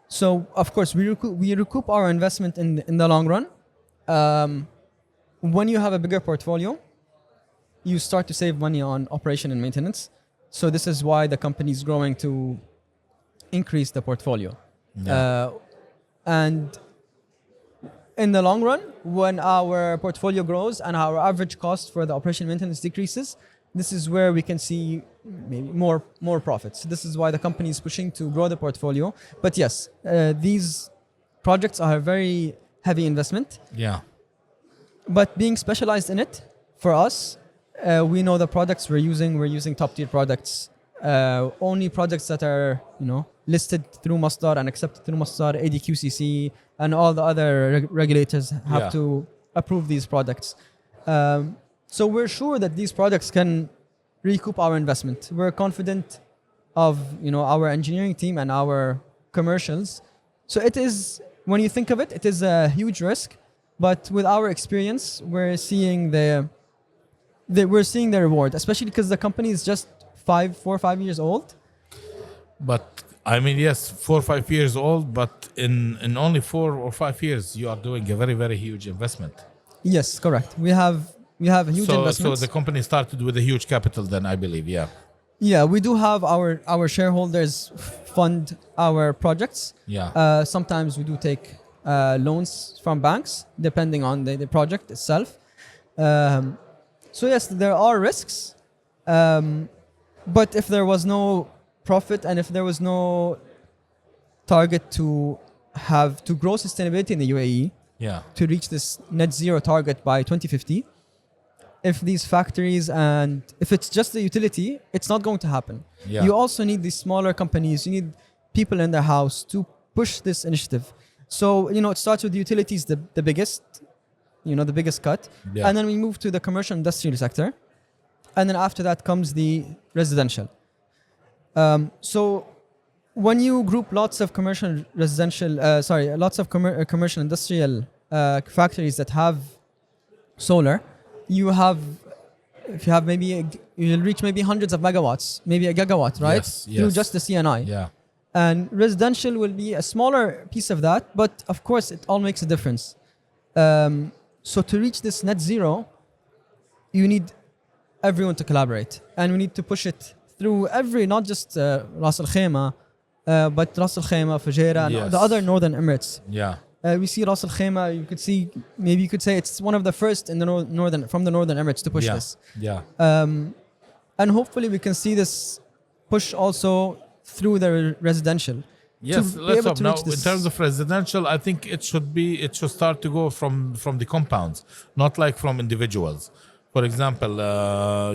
So of course we recoup our investment in the long run. When you have a bigger portfolio, you start to save money on operation and maintenance. So this is why the company is growing to increase the portfolio. And in the long run, when our portfolio grows and our average cost for the operation and maintenance decreases, this is where we can see maybe more profits. This is why the company is pushing to grow the portfolio. But yes, these projects are a very heavy investment. Yeah. But being specialized in it, for us, we know the products we're using top tier products. Only products that are listed through Masdar and accepted through Masdar, ADQCC, and all the other regulators have to approve these products. So we're sure that these products can recoup our investment. We're confident of our engineering team and our commercials. So it is, when you think of it, it is a huge risk. But with our experience, we're seeing the reward, especially because the company is just 4 or 5 years old. But I mean, yes, 4 or 5 years old, but in only 4 or 5 years, you are doing a very, very huge investment. Yes, correct. We have a huge investment. So the company started with a huge capital then, I believe, yeah. Yeah, we do have our shareholders fund our projects. Yeah. Sometimes we do take loans from banks, depending on the project itself. So yes, there are risks. But if there was no profit and if there was no target to grow sustainability in the UAE, to reach this net zero target by 2050, if these factories and if it's just the utility, it's not going to happen. Yeah. You also need these smaller companies. You need people in their house to push this initiative. So, it starts with utilities, the biggest, the biggest cut. Yeah. And then we move to the commercial industrial sector. And then after that comes the residential. So when you group lots of commercial industrial factories that have solar, you'll reach maybe hundreds of megawatts, maybe a gigawatt, right? Yes. Through just the CNI. Yeah. And residential will be a smaller piece of that, but of course it all makes a difference. So to reach this net zero, you need everyone to collaborate, and we need to push it through not just Ras Al Khaimah, but Ras Al Khaimah, Fujairah, and the other northern emirates. Yeah. We see Ras Al Khaimah. You could say it's one of the first in the northern emirates to push this. Yeah. And hopefully we can see this push also through the residential. Yes, let's hope. Now, in terms of residential, I think it should start to go from the compounds, not like from individuals. For example,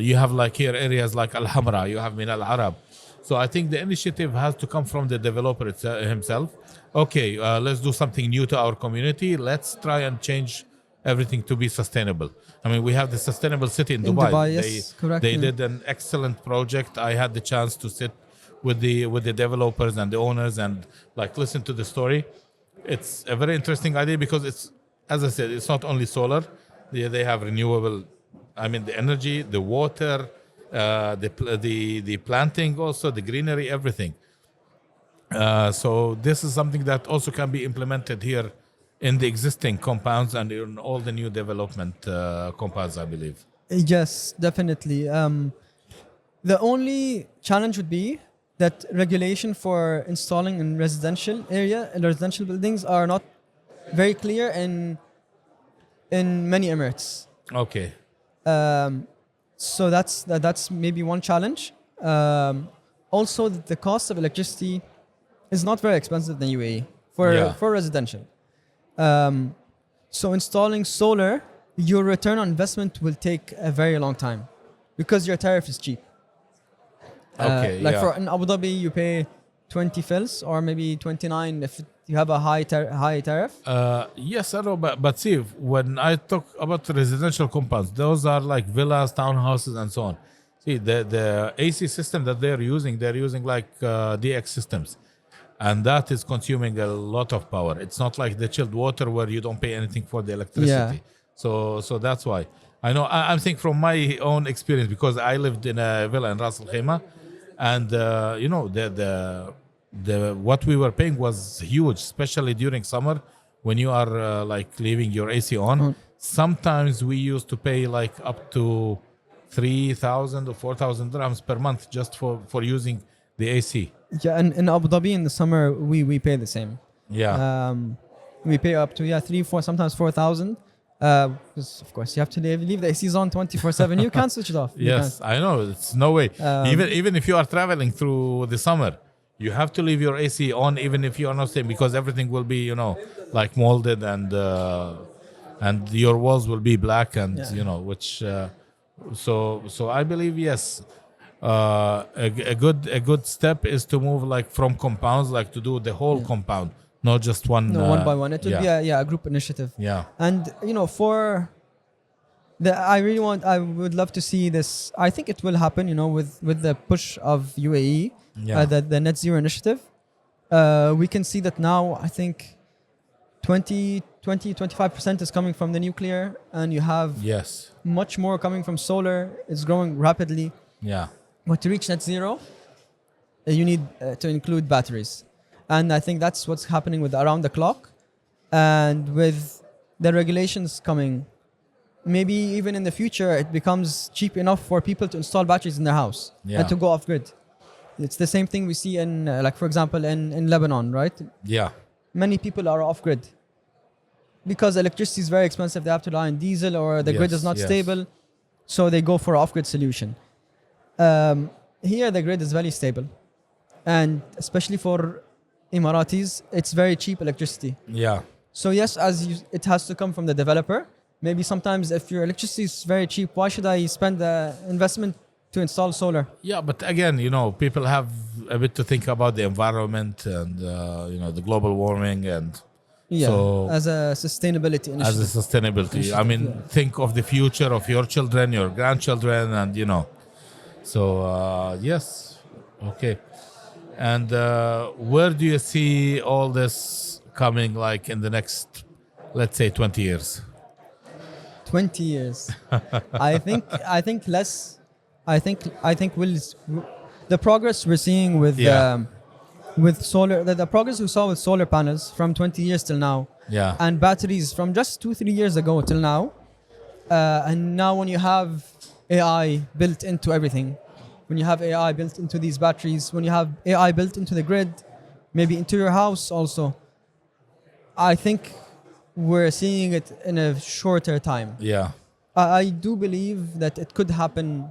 you have like here areas like Al Hamra, you have Min Al Arab. So I think the initiative has to come from the developer himself. Okay, let's do something new to our community. Let's try and change everything to be sustainable. I mean, we have the sustainable city in Dubai. Dubai, yes, correct. They did an excellent project. I had the chance to sit with the developers and the owners and like listen to the story. It's a very interesting idea because it's, as I said, it's not only solar. They have renewable, I mean, the energy, the water, the planting, also the greenery, everything. So this is something that also can be implemented here in the existing compounds and in all the new development compounds, I believe. Yes, definitely. The only challenge would be that regulation for installing in residential buildings are not very clear in many emirates. Okay. So that's maybe one challenge. Also, the cost of electricity is not very expensive than UAE for residential. So installing solar, your return on investment will take a very long time because your tariff is cheap. For in Abu Dhabi, you pay 20 fils or maybe 29 if you have a high tariff. Yes, I know, but see, when I talk about residential compounds, those are like villas, townhouses, and so on. See, the AC system that they're using like DX systems, and that is consuming a lot of power. It's not like the chilled water where you don't pay anything for the electricity. So that's why. I know. I'm thinking from my own experience because I lived in a villa in Ras Al Khaimah, and the what we were paying was huge, especially during summer when you are like leaving your AC on. Sometimes we used to pay like up to 3,000 or 4,000 dirhams per month just for using the AC. Yeah, and in Abu Dhabi in the summer we pay the same. Yeah. We pay up to 3, 4, sometimes 4,000. Because of course you have to leave the ACs on 24/7. You can't switch it off. Yes, I know. It's no way. Even if you are traveling through the summer, you have to leave your AC on, even if you are not staying, because everything will be, like molded and your walls will be black and which. So I believe yes. A good step is to move like from compounds, like to do the whole compound. Not just one. No, one by one. It would be a group initiative. Yeah. And for I would love to see this. I think it will happen. With the push of UAE, the net zero initiative. We can see that now. I think 25% is coming from the nuclear, and you have much more coming from solar. It's growing rapidly. Yeah. But to reach net zero, you need to include batteries. And I think that's what's happening with around the clock. And with the regulations coming, maybe even in the future, it becomes cheap enough for people to install batteries in their house and to go off grid. It's the same thing we see in, for example, in Lebanon, right? Yeah. Many people are off grid because electricity is very expensive. They have to rely on diesel or the grid is not stable. So they go for an off-grid solution. Here, the grid is very stable. And especially for Emiratis, it's very cheap electricity. Yeah. So yes, it has to come from the developer. Maybe sometimes if your electricity is very cheap, why should I spend the investment to install solar? Yeah, but again, people have a bit to think about the environment and the global warming and so as a sustainability initiative. As a sustainability. I mean, think of the future of your children, your grandchildren, and So yes, okay. And where do you see all this coming, like in the next, let's say, 20 years? 20 years. I think less. I think the progress we're seeing with solar, the progress we saw with solar panels from 20 years till now, and batteries from just 2-3 years ago till now, and now when you have AI built into everything. When you have AI built into these batteries, when you have AI built into the grid, maybe into your house also, I think we're seeing it in a shorter time. Yeah. I do believe that it could happen,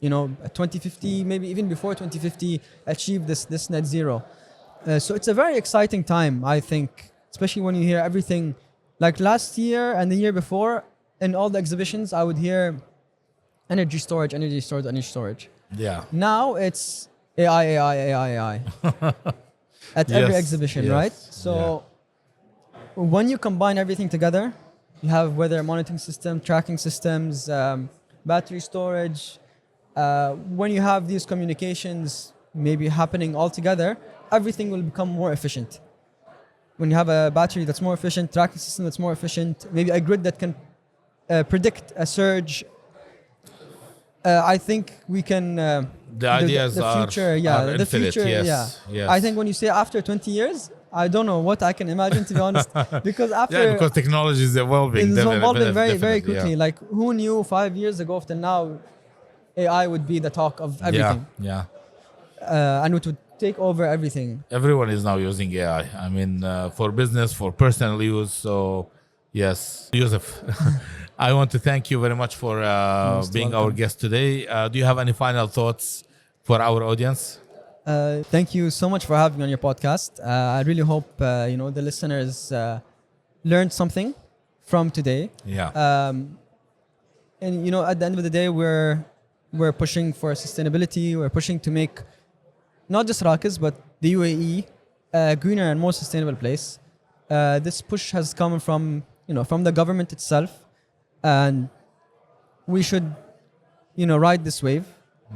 at 2050, maybe even before 2050, achieve this net zero. So it's a very exciting time, I think, especially when you hear everything. Like last year and the year before, in all the exhibitions, I would hear energy storage. Yeah. Now it's AI. At every exhibition, right? So when you combine everything together, You have weather monitoring system, tracking systems, battery storage. When you have these communications maybe happening all together, everything will become more efficient. When you have a battery that's more efficient, tracking system that's more efficient, maybe a grid that can predict a surge, I think we can. The ideas the future, are the infinite, future, yes. I think when you say after 20 years, I don't know what I can imagine, to be honest, because after because technology is evolving. it's evolving very definitely, quickly. yeah. Like, who knew 5 years ago till now, AI would be the talk of everything, Yeah. and it would take over everything. Everyone is now using AI. I mean, for business, for personal use. So, yes, Youssef, I want to thank you very much for being our welcome. guest today. Do you have any final thoughts for our audience? Thank you so much for having me on your podcast. I really hope the listeners learned something from today. Yeah. And at the end of the day, we're pushing for sustainability. We're pushing to make not just RAKIS but the UAE a greener and more sustainable place. This push has come from the government itself, and we should ride this wave.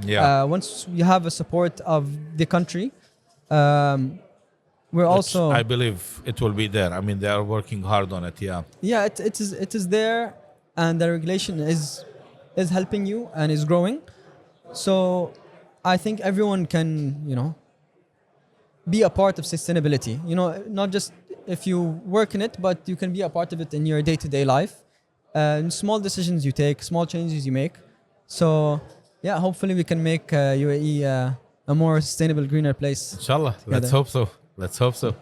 Yeah. Once we have a support of the country, we're also. I believe it will be there. I mean, they are working hard on it. Yeah. Yeah, it is there, and the regulation is helping you and is growing. So I think everyone can be a part of sustainability. Not just if you work in it, but you can be a part of it in your day-to-day life. Small decisions you take, small changes you make. So. Yeah, hopefully we can make UAE a more sustainable, greener place. Inshallah. Let's hope so.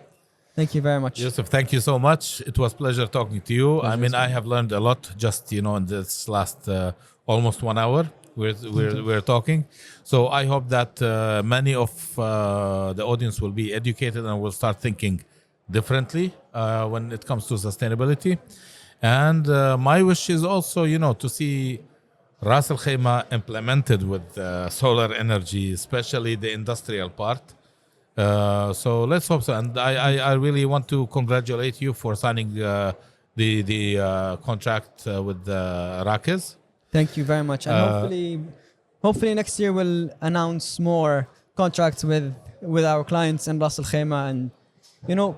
Thank you very much. Youssef, thank you so much. It was a pleasure talking to you. I mean, I have learned a lot just, in this last almost 1 hour we're talking. So I hope that many of the audience will be educated and will start thinking differently when it comes to sustainability. And my wish is also, to see Ras Al Khaimah implemented with solar energy, especially the industrial part. So let's hope so. And I really want to congratulate you for signing the contract with RAKIS. Thank you very much. And hopefully next year we'll announce more contracts with our clients in Ras Al Khaimah, and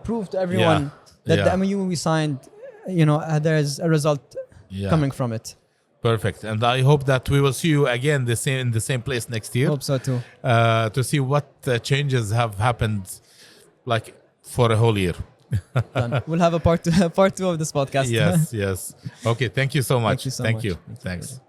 prove to everyone that the MOU we signed, there's a result coming from it. Perfect. And I hope that we will see you again in the same place next year. Hope so too. To see what changes have happened like for a whole year. Done. We'll have a part two of this podcast. Yes. Okay. Thank you so much. Thank you so Thank much. you. Thank you. Thanks.